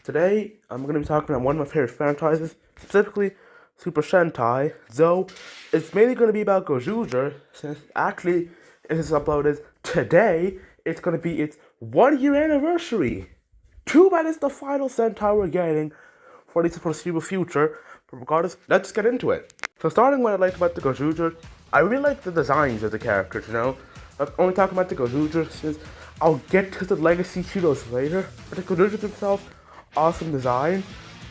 Today, I'm going to be talking about one of my favorite franchises, specifically Super Sentai, though it's mainly going to be about Gozyuger, since actually it is uploaded today. It's going to be its 1 year anniversary. Too bad it's the final Sentai we're getting for at least the foreseeable future, but regardless, let's get into it. So starting what I like about the Gozyuger, I really like the designs of the characters, I'm only talking about the Gozyuger since I'll get to the legacy heroes later, but the Gozyuger himself, awesome design.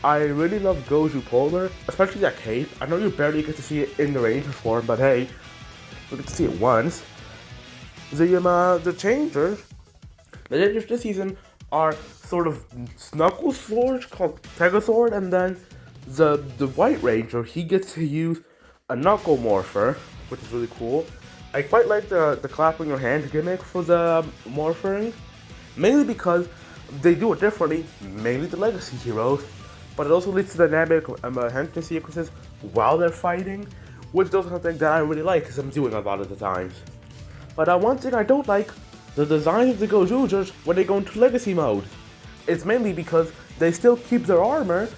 I really love Goju Polar, especially that cape. I know you barely get to see it in the Ranger form, but hey, we get to see it once. The changers this season are sort of Knuckle Swords called Pegasword, and then the White Ranger, he gets to use a Knuckle Morpher, which is really cool. I quite like the clapping your hand gimmick for the morphing, mainly because they do it differently, mainly the legacy heroes, but it also leads to dynamic henchman sequences while they're fighting, which is also something that I really like because I'm doing a lot of the times. But one thing I don't like, the design of the Gozyugers when they go into legacy mode. It's mainly because they still keep their armor,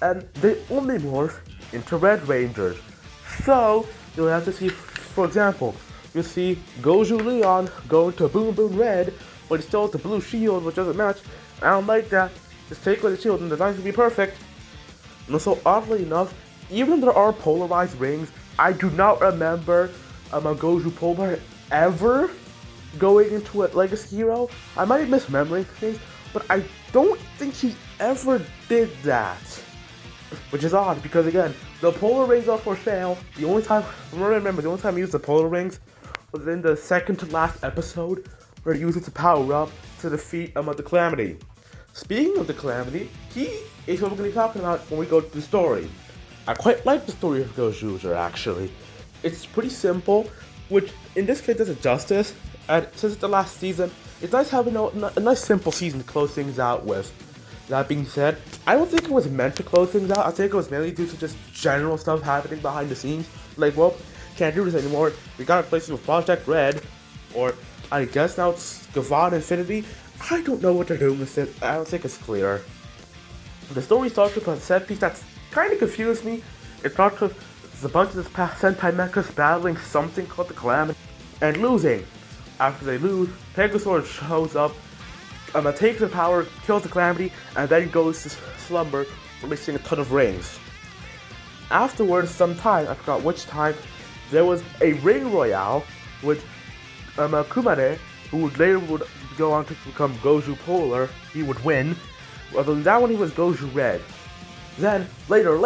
and they only morph into Red Rangers. So, you'll have to see, for example, you see Goju Leon go into Boom Boom Red, but he still has the blue shield, which doesn't match. I don't like that. Just take away the shield and the design can be perfect. And also, oddly enough, even though there are polarized rings, I do not remember a Goju Polar ever going into a legacy hero. I might be misremembering things, but I don't think he ever did that. Which is odd, because again, the polar rings are for sale. The only time I used the polar rings was in the second to last episode, where he used it to power up to defeat the Calamity. Speaking of the Calamity, he is what we're going to be talking about when we go to the story. I quite like the story of Gozyuger, actually. It's pretty simple, which in this case does it justice, and since it's the last season, it's nice having a nice simple season to close things out with. That being said, I don't think it was meant to close things out. I think it was mainly due to just general stuff happening behind the scenes. Like, well, can't do this anymore. We gotta replace it with Project Red, or I guess now it's Gavon Infinity. I don't know what they're doing with it. I don't think it's clear. The story starts with a set piece that's kind of confused me. It starts with a bunch of this Sentai mechas battling something called the Calamity and losing. After they lose, Pegasword shows up, takes the power, kills the Calamity, and then goes to slumber, releasing a ton of rings. Afterwards, some time, I forgot which time, there was a ring royale, which Kumare, who would go on to become Goju Polar, he would win. Although in that one he was Goju Red. Then, later,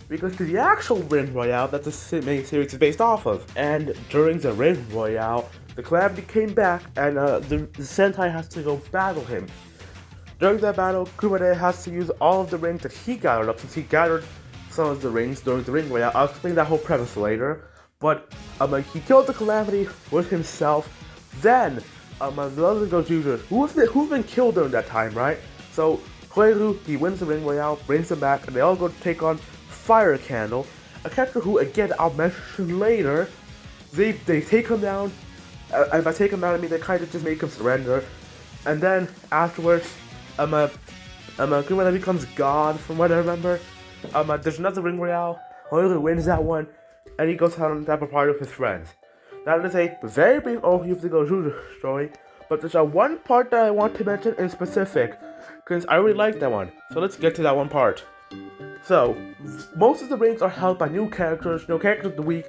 we go to the actual Ring Royale that the main series is based off of. And during the Ring Royale, the Calamity came back, and the Sentai has to go battle him. During that battle, Kumade has to use all of the rings that he gathered up, since he gathered some of the rings during the Ring Royale. I'll explain that whole premise later. But he killed the Calamity with himself. Then, the other Gozyuger, who's been killed during that time, right? So, Koiru, he wins the Ring Royale, brings him back, and they all go to take on Fire Candle, a character who, again, I'll mention later. They take him down, and by take him down, I mean they kind of just make him surrender. And then, afterwards, Kumada becomes God, from what I remember. There's another Ring Royale, Koiru wins that one, and he goes out on top of party with his friends. That is a very brief overview of the Gozyuger story, but there's one part that I want to mention in specific, because I really like that one. So let's get to that one part. So, most of the rings are held by new characters of the week,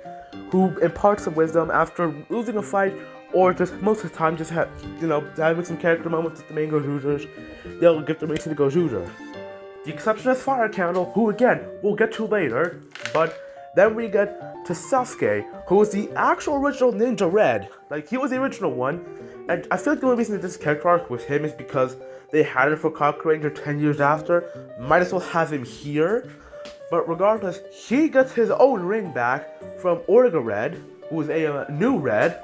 who impart some wisdom after losing a fight, or just most of the time just having some character moments with the main Gozyugers. They'll give the rings to the Gozyuger. The exception is Fire Candle, who again, we'll get to later, but then we get to Sasuke, who was the actual original Ninja Red. Like, he was the original one, and I feel like the only reason that this character arc with him is because they had it for Kaku Ranger 10 years after. Might as well have him here. But regardless, he gets his own ring back from Orga Red, who is a new Red.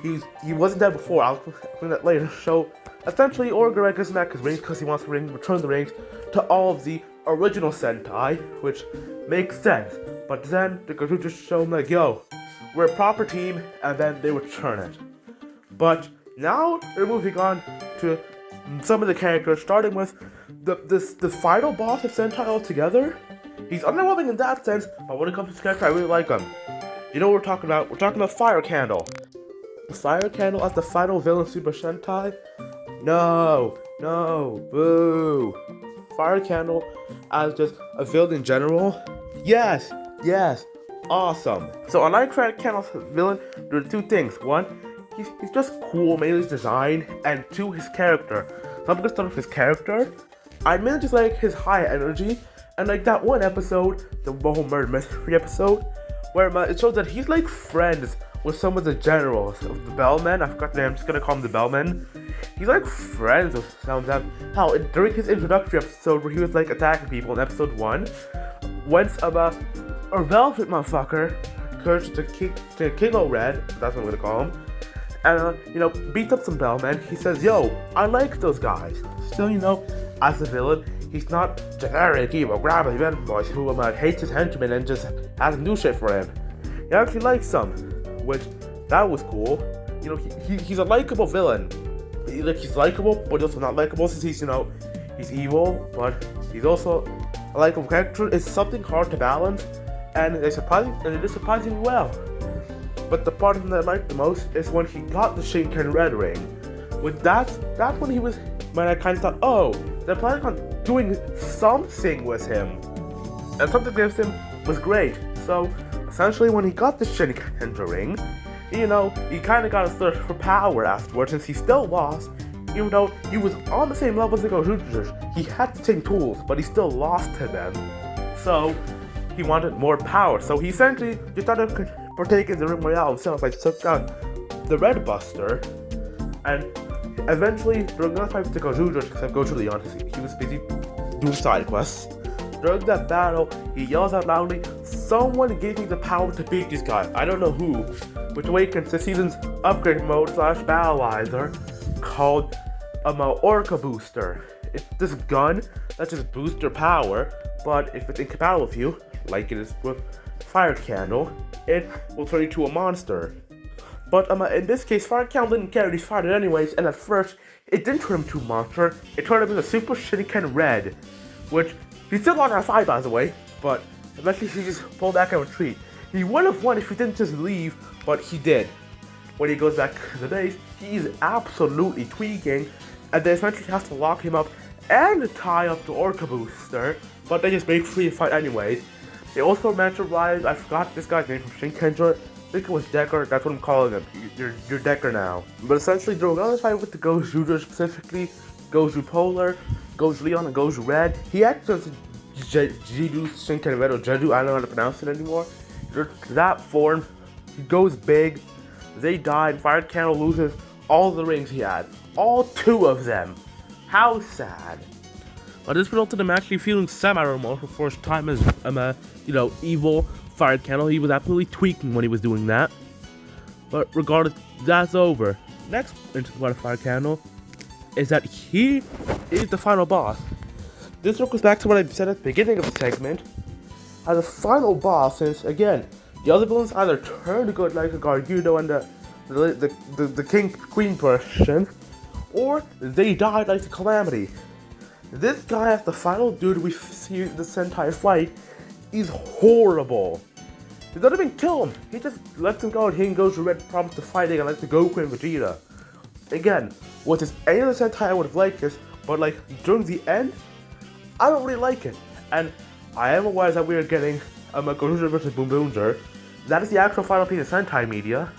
He wasn't dead before, I'll explain that later. So, essentially, Orga Red gets back his rings because he wants to return the rings to all of the original Sentai, which makes sense. But then, the Goku just show him like, yo, we're a proper team, and then they return it. But now, we're moving on to some of the characters, starting with the final boss of Sentai altogether, he's underwhelming in that sense, but when it comes to his character, I really like him. You know what we're talking about? We're talking about Fire Candle. Fire Candle as the final villain of Super Sentai? No, boo. Fire Candle as just a villain in general? Yes, awesome. So I like Fire Candle's villain due to two things. One, he's just cool, mainly his design, and two, his character. So I'm gonna start with his character. I mainly just like his high energy, and like that one episode, the whole murder mystery episode, where it shows that he's like friends with some of the generals of the Bellmen. I forgot the name, I'm just gonna call him the Bellmen. He's like friends with some of them. Hell, during his introductory episode where he was like attacking people in episode 1, once a velvet motherfucker cursed to King O-Red, that's what I'm gonna call him, and beats up some Bellmen. He says, yo, I like those guys. Still, as a villain, he's not generic evil grabbing villain boys who hates his henchmen and just has them do shit for him. He actually likes some, which that was cool. He's a likable villain. He's likable, but also not likable since he's evil, but he's also a likable character. It's something hard to balance, and it is surprisingly well. But the part of him that I like the most is when he got the Shinken Red Ring. That's when I kind of thought, oh, they're planning on doing something with him, and something with him was great. So essentially, when he got the Shinken Ring, he kind of got a thirst for power afterwards, since he still lost, even though he was on the same level as the Gozyugers. He had the same tools, but he still lost to them. So he wanted more power. So he essentially just started to partake in the Ring Royale himself. I took down the Red Buster, and eventually, during another fight with the Gozyugers, because Gojo Leon, he was busy doing side quests. During that battle, he yells out loudly, "Someone gave me the power to beat this guy." I don't know who, which awakens the season's upgrade mode / battleizer called Orca Booster. It's this gun that just boosts your power, but if it's incompatible with you, like it is with Fire Candle, it will turn you to a monster. But in this case, Fire Candle didn't care, he fired it anyways, and at first, it didn't turn him to a monster, it turned him into Super Shinken Red, which he still lost our fight, by the way, but eventually he just pulled back and retreat. He would have won if he didn't just leave, but he did. When he goes back to the base, he's absolutely tweaking, and they eventually have to lock him up and tie up the Orca Booster, but they just make free to fight anyways. They also managed to rise, I forgot this guy's name from Shinkenger. I think it was Decker, that's what I'm calling him. You're Decker now. But essentially, during another fight with the Gozyuger, specifically Gozu Polar, Gozu Leon, and Gozu Red, he acts Jidu Shinken Red, or Jedu, I don't know how to pronounce it anymore. That form, he goes big, they die, and Fire Candle loses all the rings he had. All 2 of them. How sad. But this resulted in him actually feeling semi-remorseful for his time as, evil Fire Candle. He was absolutely tweaking when he was doing that. But regardless, that's over. Next into the Fire Candle is that he is the final boss. This circles back to what I said at the beginning of the segment. As a final boss, since again, the other villains either turned good like the Gozyuger and the King Queen person, or they died like the Calamity. This guy as the final dude we see this entire fight is horrible. He doesn't even kill him, he just lets him go and he goes to Red promise to fight again like the Goku and Vegeta. Again, with this any other Sentai I would have liked this, but like during the end, I don't really like it. And I am aware that we are getting a Gozyuger vs. Boom Boomzer. That is the actual final piece of Sentai media.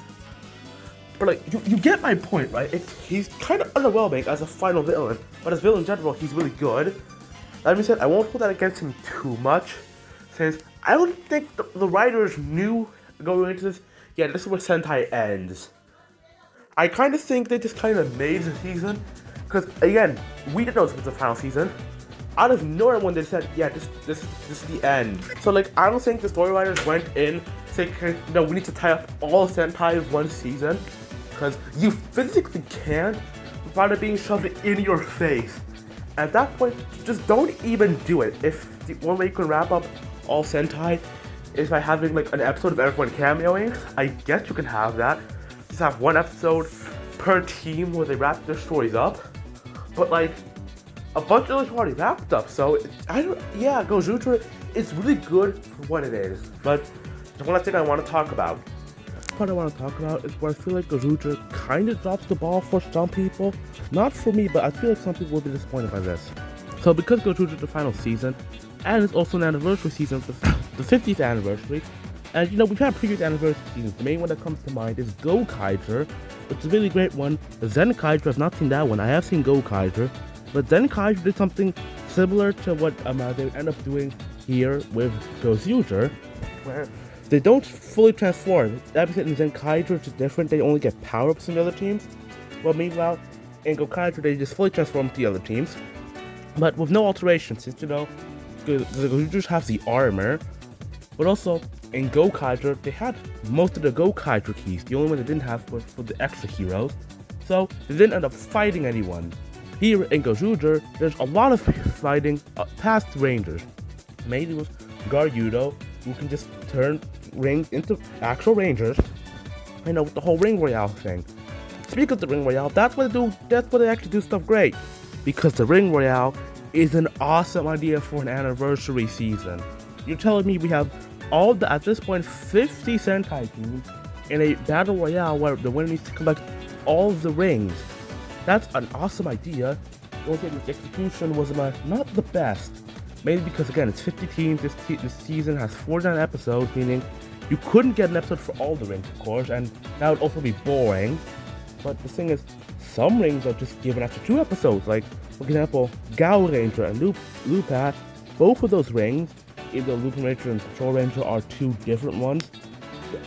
But like, you get my point, right? He's kind of underwhelming as a final villain, but as villain in general, he's really good. That being said, I won't hold that against him too much, since I don't think the writers knew going into this, yeah, this is where Sentai ends. I kind of think they just kind of made the season, because again, we didn't know this was the final season. Out of nowhere when they said, yeah, this is the end. So like, I don't think the story writers went in saying, no, we need to tie up all Sentai in one season, because you physically can't without it being shoved in your face. At that point, just don't even do it. If the one way you can wrap up all Sentai is by having like an episode of everyone cameoing, I guess you can have that. Just have one episode per team where they wrap their stories up. But like, a bunch of those already wrapped up. So Gozyuger is really good for what it is. But the one thing I want to talk about. What I want to talk about is where I feel like Gozyuger kind of drops the ball for some people. Not for me, but I feel like some people will be disappointed by this. So because Gozyuger is the final season, and it's also an anniversary season, the 50th anniversary, and we've had previous anniversary seasons. The main one that comes to mind is Gozyuger, which is a really great one. Gozyuger, I've not seen that one. I have seen Gozyuger, but Gozyuger did something similar to what they end up doing here with Gozyuger, where they don't fully transform. Episode in Gozyuger, which is different. They only get power-ups from the other teams. Well, meanwhile, in Gozyuger, they just fully transform to the other teams, but with no alterations. Since the Gozyugers have the armor, but also in Gozyuger, they had most of the Gozyuger keys. The only one they didn't have was for the extra heroes, so they didn't end up fighting anyone. Here in Gozyuger, there's a lot of fighting past Rangers, mainly with Gozyuger, who can just turn rings into actual Rangers. With the whole Ring Royale thing. Speaking of the Ring Royale, that's what they actually do stuff great. Because the Ring Royale is an awesome idea for an anniversary season. You're telling me we have at this point, 50 Sentai teams in a battle royale where the winner needs to collect all of the rings. That's an awesome idea. The only thing, the execution was not the best. Mainly because, again, it's 50 teams. This season has 49 episodes, meaning you couldn't get an episode for all the rings, of course, and that would also be boring. But the thing is, some rings are just given after 2 episodes. Like, for example, Gao Ranger and Lupat, both of those rings, either Lupin Ranger and Patrol Ranger, are 2 different ones.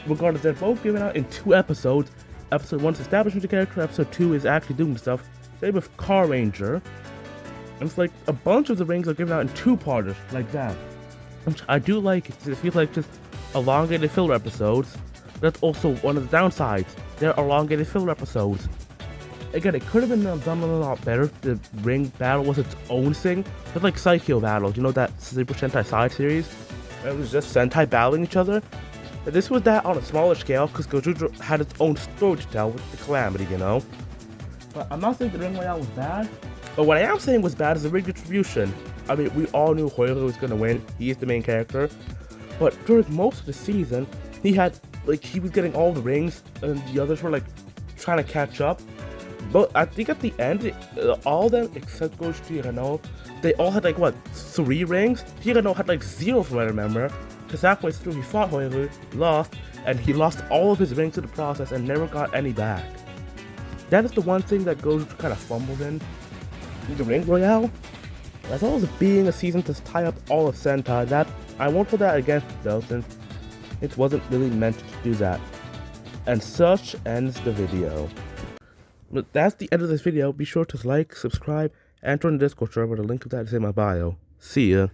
Regardless, they're both given out in 2 episodes. Episode 1 is establishing the character, episode 2 is actually doing stuff. Same with Car Ranger. And it's like a bunch of the rings are given out in 2-parters, like that. Which I do like. It feels like just elongated filler episodes. That's also one of the downsides. They're elongated filler episodes. Again, it could have been done a lot better if the ring battle was its own thing. It's like Psycho battles, that Super Sentai side series. It was just Sentai battling each other. But this was that on a smaller scale because Gozyuger had its own story to tell with the Calamity, But I'm not saying the Ring Royale was bad. But what I am saying was bad is the ring distribution. I mean, we all knew Hoiru was going to win. He is the main character. But during most of the season, he was getting all the rings, and the others were, trying to catch up. But I think at the end, all of them, except Gozyuger, they all had, 3 rings? Hirano had, 0 from what I remember. Because halfway through, he fought Hoiru, lost, and he lost all of his rings in the process and never got any back. That is the one thing that Gozyuger kind of fumbled in. The Ring Royale, as well as being a season to tie up all of Sentai, that I won't put that against it though, since it wasn't really meant to do that. And such ends the video. But that's the end of this video. Be sure to like, subscribe, and join the Discord server. The link to that is in my bio. See ya.